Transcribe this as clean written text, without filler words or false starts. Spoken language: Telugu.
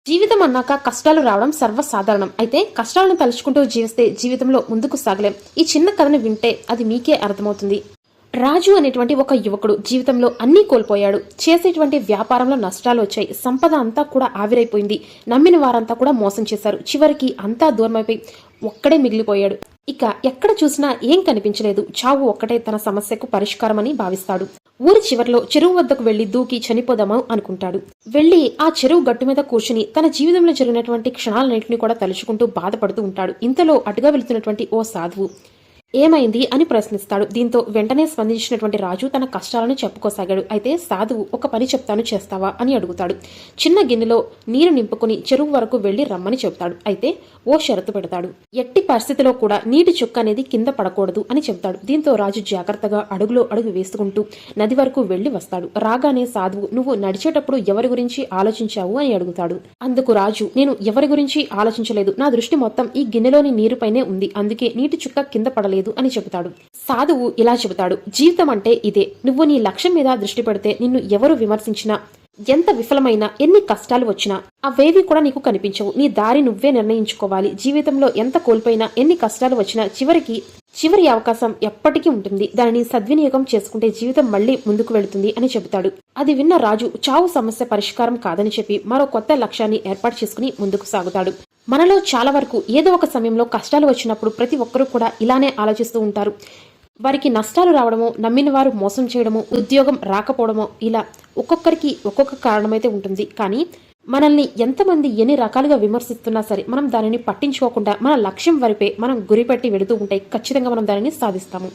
జీవితం అన్నాక కష్టాలు రావడం సర్వసాధారణం. అయితే కష్టాలను తలుచుకుంటూ జీవిస్తే జీవితంలో ముందుకు సాగలేం. ఈ చిన్న కథను వింటే అది మీకే అర్థమవుతుంది. రాజు అనేటువంటి ఒక యువకుడు జీవితంలో అన్నీ కోల్పోయాడు. చేసేటువంటి వ్యాపారంలో నష్టాలు వచ్చాయి. సంపద అంతా కూడా ఆవిరైపోయింది. నమ్మిన వారంతా కూడా మోసం చేశారు. చివరికి అంతా దూరమైపోయి ఒక్కడే మిగిలిపోయాడు. ఇక ఎక్కడ చూసినా ఏం కనిపించలేదు. చావు ఒక్కటే తన సమస్యకు పరిష్కారమని భావిస్తాడు. ఊరి చివర్లో చెరువు వద్దకు వెళ్లి దూకి చనిపోదామా అనుకుంటాడు. వెళ్లి ఆ చెరువు గట్టు మీద కూర్చుని తన జీవితంలో జరిగినటువంటి క్షణాలన్నింటినీ కూడా తలుచుకుంటూ బాధపడుతూ ఉంటాడు. ఇంతలో అటుగా వెళుతున్నటువంటి ఓ సాధువు ఏమైంది అని ప్రశ్నిస్తాడు. దీంతో వెంటనే స్పందించినటువంటి రాజు తన కష్టాలను చెప్పుకోసాగాడు. అయితే సాధువు ఒక పని చెప్తాను, చేస్తావా అని అడుగుతాడు. చిన్న గిన్నెలో నీరు నింపుకుని చెరువు వరకు వెళ్లి రమ్మని చెప్తాడు. అయితే ఓ షరతు పెడతాడు. ఎట్టి పరిస్థితిలో కూడా నీటి చుక్క అనేది కింద పడకూడదు అని చెప్తాడు. దీంతో రాజు జాగ్రత్తగా అడుగులో అడుగు వేసుకుంటూ నది వరకు వెళ్లి వస్తాడు. రాగానే సాధువు, నువ్వు నడిచేటప్పుడు ఎవరి గురించి ఆలోచించావు అని అడుగుతాడు. అందుకు రాజు, నేను ఎవరి గురించి ఆలోచించలేదు. నా దృష్టి మొత్తం ఈ గిన్నెలోని నీరుపైనే ఉంది. అందుకే నీటి చుక్క కింద పడలేదు అని చెబుతాడు. సాధువు ఇలా చెబుతాడు, జీవితం అంటే ఇదే. నువ్వు నీ లక్ష్యం మీద దృష్టి పెడితే నిన్ను ఎవరు విమర్శించినా, ఎంత విఫలమైనా, ఎన్ని కష్టాలు వచ్చినా అవేవి కూడా నీకు కనిపించవు. నీ దారి నువ్వే నిర్ణయించుకోవాలి. జీవితంలో ఎంత కోల్పోయినా, ఎన్ని కష్టాలు వచ్చినా చివరి అవకాశం ఎప్పటికీ ఉంటుంది. దానిని సద్వినియోగం చేసుకుంటే జీవితం మళ్లీ ముందుకు వెళుతుంది అని చెబుతాడు. అది విన్న రాజు చావు సమస్య పరిష్కారం కాదని చెప్పి మరో కొత్త లక్ష్యాన్ని ఏర్పాటు చేసుకుని ముందుకు సాగుతాడు. మనలో చాలా వరకు ఏదో ఒక సమయంలో కష్టాలు వచ్చినప్పుడు ప్రతి ఒక్కరూ కూడా ఇలానే ఆలోచిస్తూ ఉంటారు. వారికి నష్టాలు రావడమో, నమ్మిన వారు మోసం చేయడమో, ఉద్యోగం రాకపోవడమో, ఇలా ఒక్కొక్కరికి ఒక్కొక్క కారణమైతే ఉంటుంది. కానీ మనల్ని ఎంతమంది ఎన్ని రకాలుగా విమర్శిస్తున్నా సరే మనం దానిని పట్టించుకోకుండా మన లక్ష్యం వైపే మనం గురిపెట్టి వెళుతూ ఉంటే ఖచ్చితంగా మనం దానిని సాధిస్తాము.